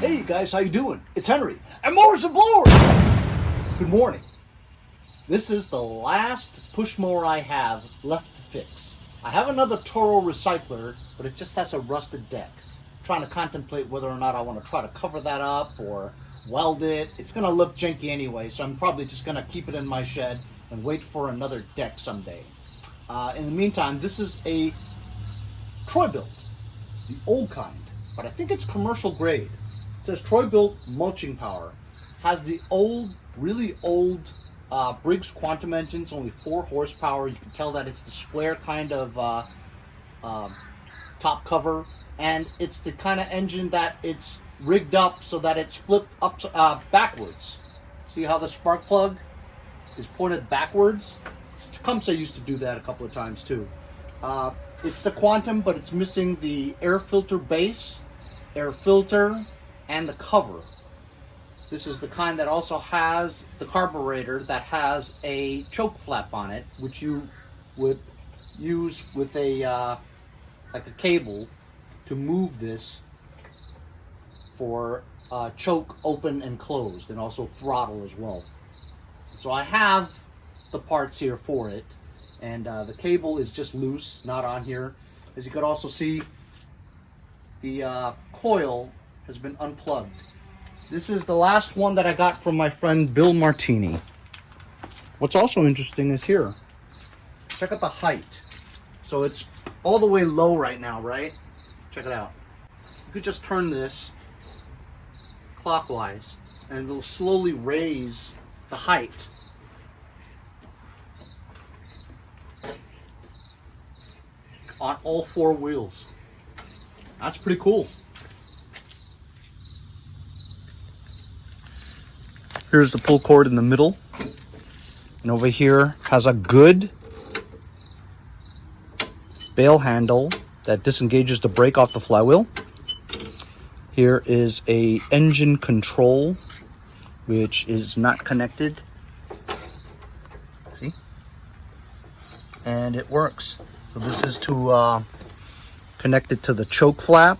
Hey guys, how you doing? It's Henry, and mowers and blowers! Good morning. This is the last push mower I have left to fix. I have another Toro recycler, but it just has a rusted deck. I'm trying to contemplate whether or not I want to try to cover that up or weld it. It's going to look janky anyway, so I'm probably just going to keep it in my shed and wait for another deck someday. In the meantime, this is a Bilt, the old kind, but I think it's commercial grade. It says Bilt mulching power. Has the old, really old Briggs quantum engines, only 4 horsepower. You can tell that it's the square kind of top cover, and it's the kind of engine that it's rigged up so that it's flipped up backwards. See how the spark plug is pointed backwards? Tecumseh used to do that a couple of times too. It's the quantum, but it's missing the air filter base, air filter, and the cover. This is the kind that also has the carburetor that has a choke flap on it, which you would use with a like a cable to move this for choke open and closed, and also throttle as well. So I have the parts here for it, and the cable is just loose, not on here. As you could also see, the coil has been unplugged. This is the last one that I got from my friend Bill Martini. What's also interesting is here. Check out the height. So it's all the way low right now, right? Check it out. You could just turn this clockwise and it'll slowly raise the height. On all 4 wheels. That's pretty cool. Here's the pull cord in the middle, and over here has a good bail handle that disengages the brake off the flywheel. Here is a engine control, which is not connected. See? And it works. So this is to connect it to the choke flap,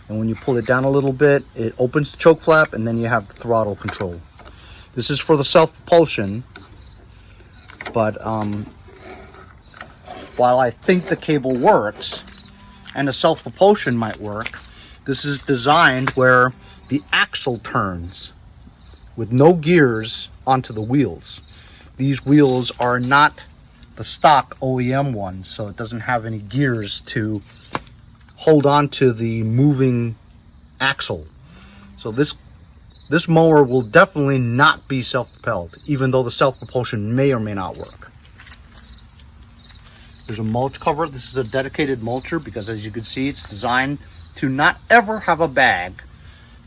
and when you pull it down a little bit, it opens the choke flap, and then you have the throttle control. This is for the self-propulsion, but while I think the cable works and the self-propulsion might work, this is designed where the axle turns with no gears onto the wheels. These wheels are not the stock OEM ones, so it doesn't have any gears to hold on to the moving axle. So this mower will definitely not be self-propelled, even though the self-propulsion may or may not work. There's a mulch cover. This is a dedicated mulcher because, as you can see, it's designed to not ever have a bag.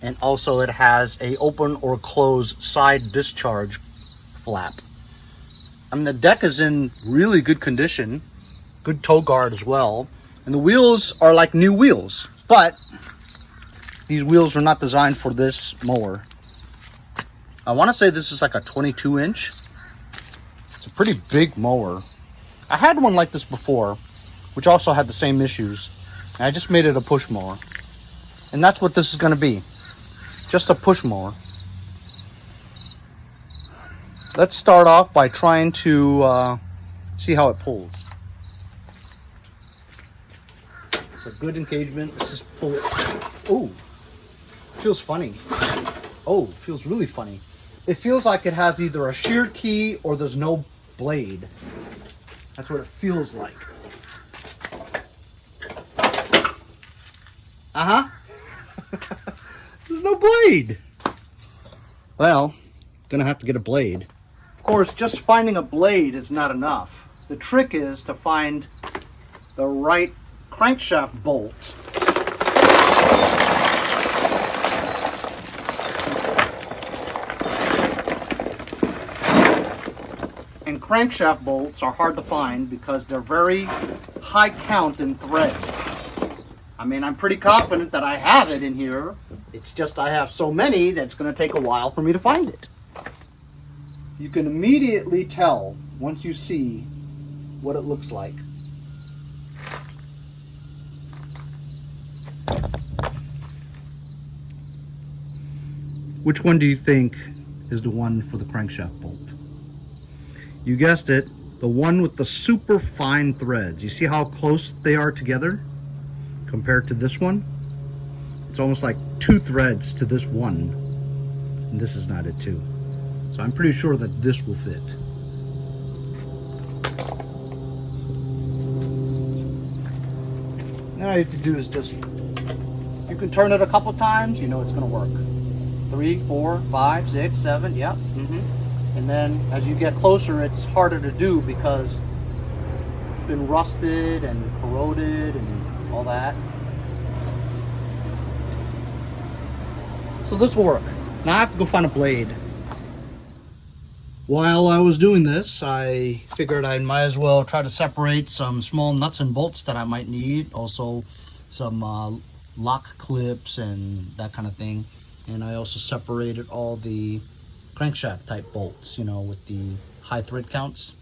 And also it has a open or close side discharge flap. I mean, the deck is in really good condition, good toe guard as well. And the wheels are like new wheels, but these wheels are not designed for this mower. I want to say this is like a 22-inch. It's a pretty big mower. I had one like this before, which also had the same issues. And I just made it a push mower. And that's what this is going to be. Just a push mower. Let's start off by trying to see how it pulls. It's a good engagement. Let's just pull it. Oh, feels funny. Oh, feels really funny. It feels like it has either a sheared key or there's no blade. That's what it feels like. There's no blade. Well, gonna have to get a blade. Of course, just finding a blade is not enough. The trick is to find the right crankshaft bolt. And crankshaft bolts are hard to find because they're very high count in threads. I mean, I'm pretty confident that I have it in here. It's just I have so many that it's going to take a while for me to find it. You can immediately tell once you see what it looks like. Which one do you think is the one for the crankshaft bolt? You guessed it, the one with the super fine threads. You see how close they are together compared to this one? It's almost like 2 threads to this one, and this is not it too. So I'm pretty sure that this will fit. Now all you have to do is just, you can turn it a couple times, you know it's going to work. 3, 4, 5, 6, 7, yep. And then as you get closer, it's harder to do because it's been rusted and corroded and all that. So this will work. Now I have to go find a blade. While I was doing this, I figured I might as well try to separate some small nuts and bolts that I might need. Also some lock clips and that kind of thing. And I also separated all the crankshaft type bolts, you know, with the high thread counts.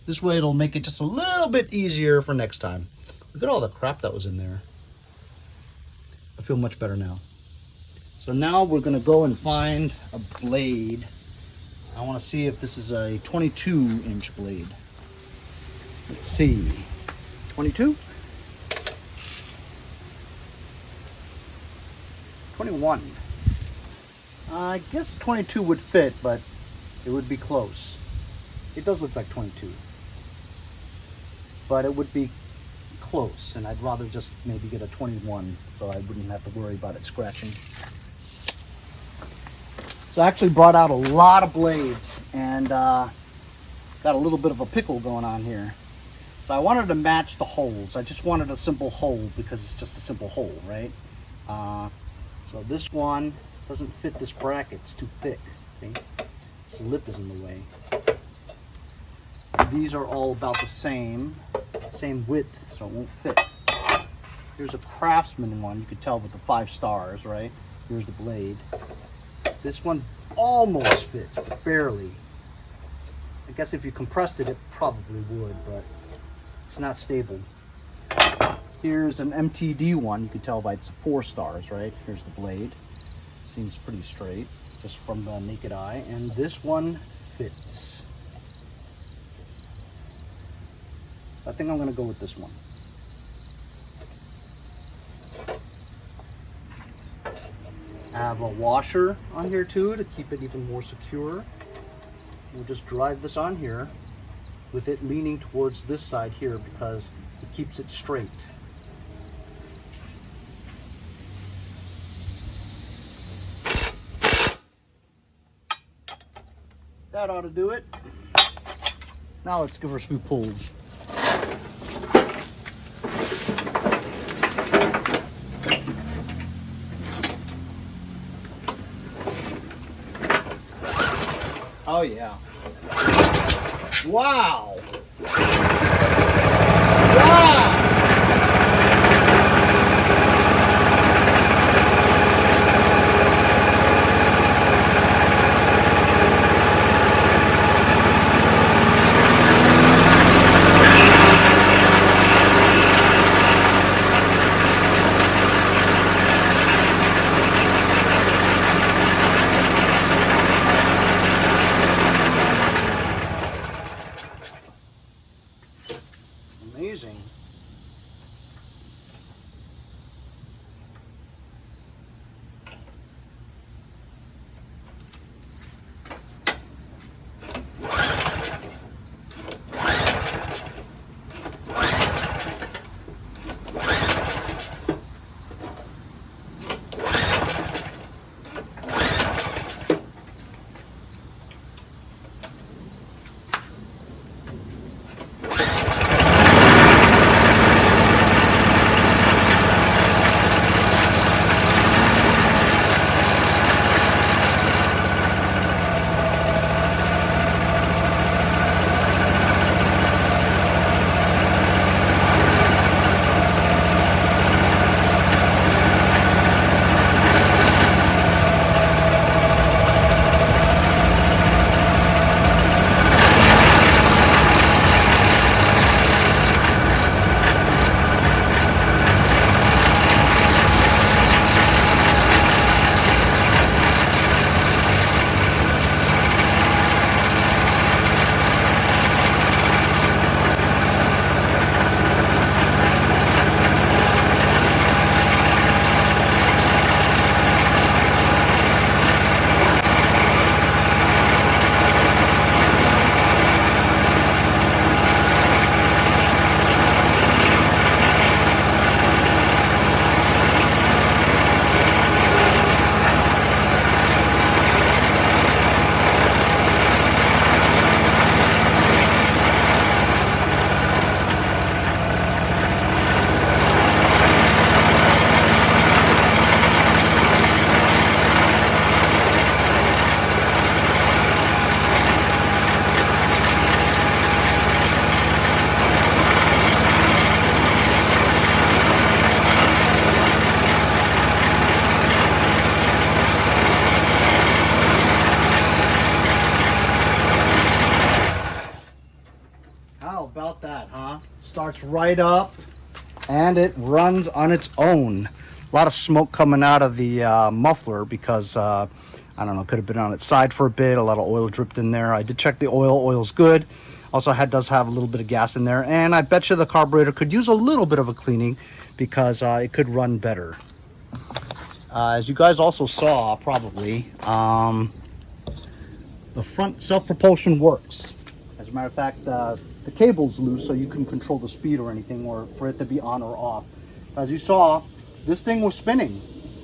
This way it'll make it just a little bit easier for next time. Look at all the crap that was in there. I feel much better now. So now we're gonna go and find a blade. I wanna see if this is a 22-inch blade. Let's see, 22? 21. I guess 22 would fit, but it would be close. It does look like 22, but it would be close, and I'd rather just maybe get a 21 so I wouldn't have to worry about it scratching. So I actually brought out a lot of blades and got a little bit of a pickle going on here. So I wanted to match the holes. I just wanted a simple hole because it's just a simple hole, right? So this one doesn't fit this bracket, it's too thick. See? This lip is in the way. These are all about the same width, so it won't fit. Here's a Craftsman one, you could tell with the 5 stars, right? Here's the blade. This one almost fits, but barely. I guess if you compressed it, it probably would, but it's not stable. Here's an MTD one, you can tell by it's 4 stars, right? Here's the blade. Seems pretty straight, just from the naked eye. And this one fits. I think I'm gonna go with this one. I have a washer on here too to keep it even more secure. We'll just drive this on here with it leaning towards this side here because it keeps it straight. That ought to do it. Now let's give her a few pulls. Oh yeah. Wow. Wow. Amazing. right up and it runs on its own. A lot of smoke coming out of the muffler because I don't know, could have been on its side for a bit. A lot of oil dripped in there. I did check the oil. Oil's good. Also does have a little bit of gas in there, and I bet you the carburetor could use a little bit of a cleaning because it could run better. As you guys also saw, probably, the front self-propulsion works. As a matter of fact, the cable's loose, so you can control the speed or anything, or for it to be on or off. As you saw, this thing was spinning,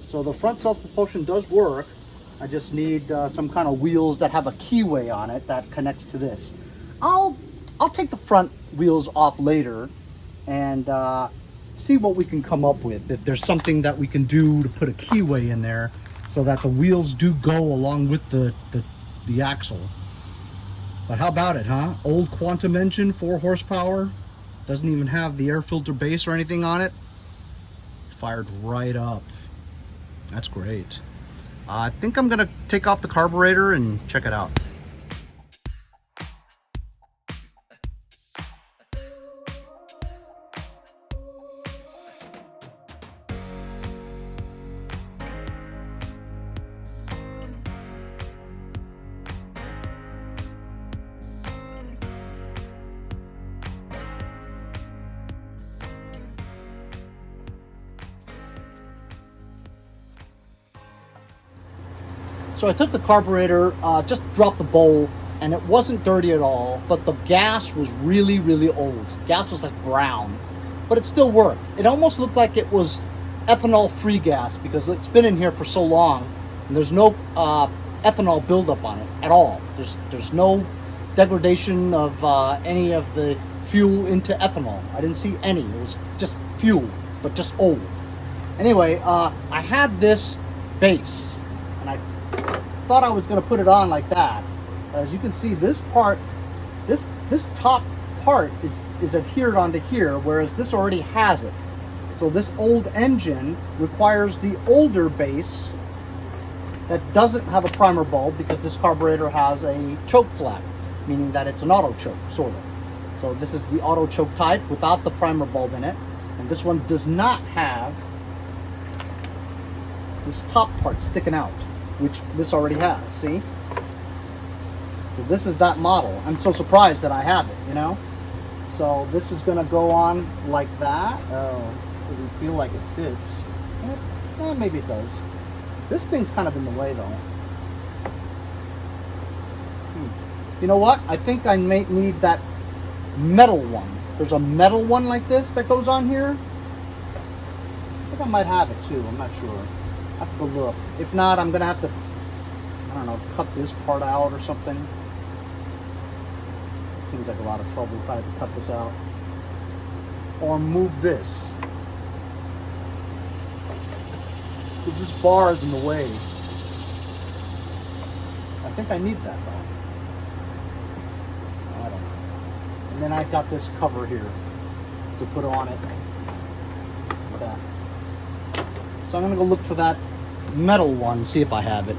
so the front self-propulsion does work. I just need some kind of wheels that have a keyway on it that connects to this. I'll take the front wheels off later and see what we can come up with. If there's something that we can do to put a keyway in there so that the wheels do go along with the axle. But how about it, huh? Old Quantum engine, 4 horsepower. Doesn't even have the air filter base or anything on it. Fired right up. That's great. I think I'm gonna take off the carburetor and check it out. So I took the carburetor, just dropped the bowl, and it wasn't dirty at all, but the gas was really, really old. Gas was like brown, but it still worked. It almost looked like it was ethanol-free gas because it's been in here for so long, and there's no ethanol buildup on it at all. There's no degradation of any of the fuel into ethanol. I didn't see any. It was just fuel, but just old. Anyway, I had this base, and I thought I was going to put it on like that. As you can see, this part, this top part is adhered onto here, whereas this already has it. So this old engine requires the older base that doesn't have a primer bulb because this carburetor has a choke flap, meaning that it's an auto choke, sort of. So this is the auto choke type without the primer bulb in it, and this one does not have this top part sticking out, which this already has, see? So this is that model. I'm so surprised that I have it, you know? So this is gonna go on like that. Oh, does it feel like it fits? Eh, maybe it does. This thing's kind of in the way though. You know what? I think I may need that metal one. There's a metal one like this that goes on here. I think I might have it too, I'm not sure. I have to go look. If not, I'm gonna have to, I don't know, cut this part out or something. It seems like a lot of trouble if I have to cut this out. Or move this. Because this bar is in the way. I think I need that though. I don't know. And then I've got this cover here to put on it. Like that. So I'm gonna go look for that metal one, see if I have it.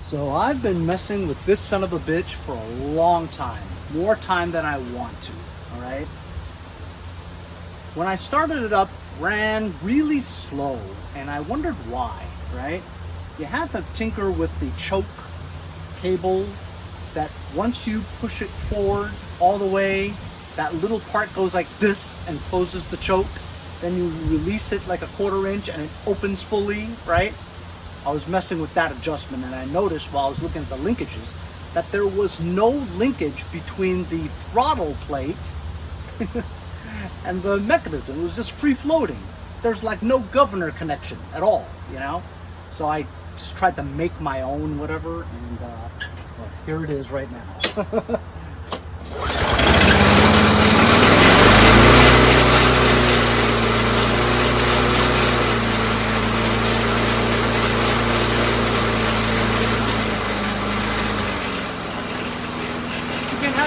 So I've been messing with this son of a bitch for a long time. More time than I want to, all right? When I started it up, ran really slow, and I wondered why, right? You have to tinker with the choke cable that once you push it forward all the way, that little part goes like this and closes the choke. Then you release it like a 1/4 inch and it opens fully, right? I was messing with that adjustment, and I noticed while I was looking at the linkages that there was no linkage between the throttle plate and the mechanism. It was just free floating. There's like no governor connection at all, you know? So I just tried to make my own whatever, and well, here it is right now.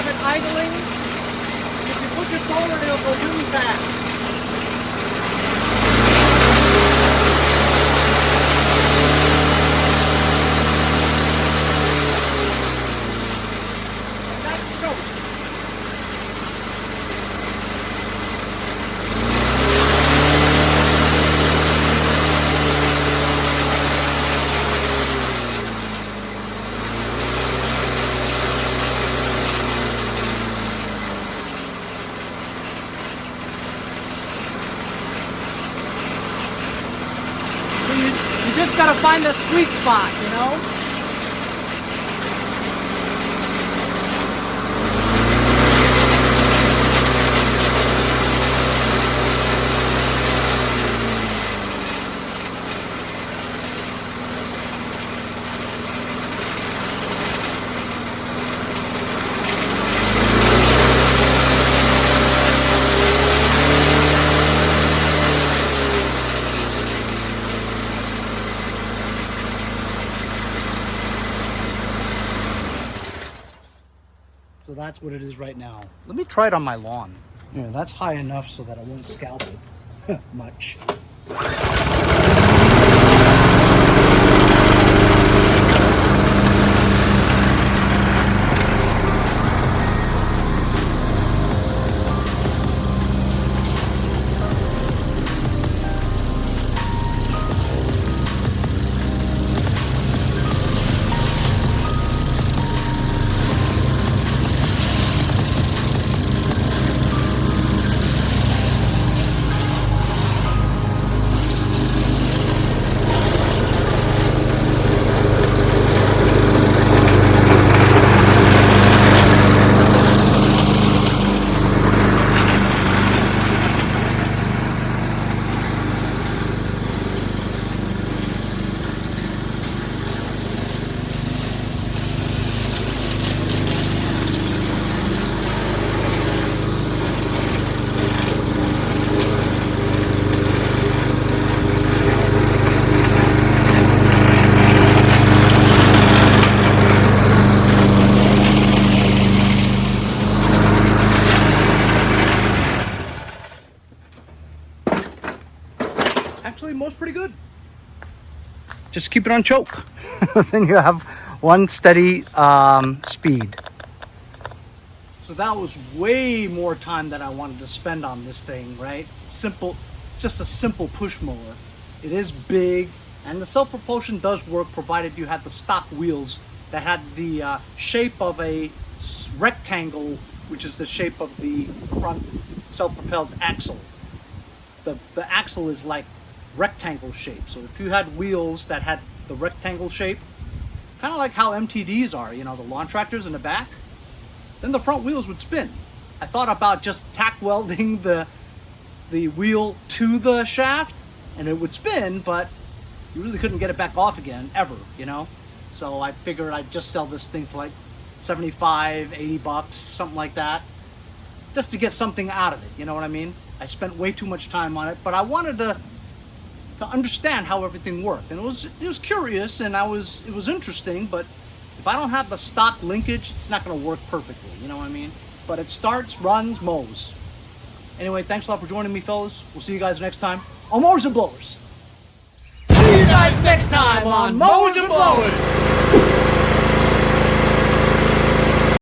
have it idling. If you push it forward, it'll go really fast. You just gotta find the sweet spot, you know? So that's what it is right now. Let me try it on my lawn. Yeah, that's high enough so that I won't scalp it much. Actually, most pretty good. Just keep it on choke. Then you have one steady speed. So that was way more time than I wanted to spend on this thing, right? Simple, it's just a simple push mower. It is big, and the self-propulsion does work provided you had the stock wheels that had the shape of a rectangle, which is the shape of the front self-propelled axle. The axle is like rectangle shape. So if you had wheels that had the rectangle shape, kind of like how MTDs are, you know, the lawn tractors in the back, then the front wheels would spin. I thought about just tack welding the wheel to the shaft and it would spin, but you really couldn't get it back off again, ever, you know? So I figured I'd just sell this thing for like 75, 80 bucks, something like that, just to get something out of it, you know what I mean? I spent way too much time on it, but I wanted to understand how everything worked, and it was curious, and it was interesting. But if I don't have the stock linkage, it's not going to work perfectly, you know what I mean? But it starts, runs, mows. Anyway, thanks a lot for joining me, fellas. We'll see you guys next time on Mowers and Blowers. See you guys next time on Mowers and Blowers.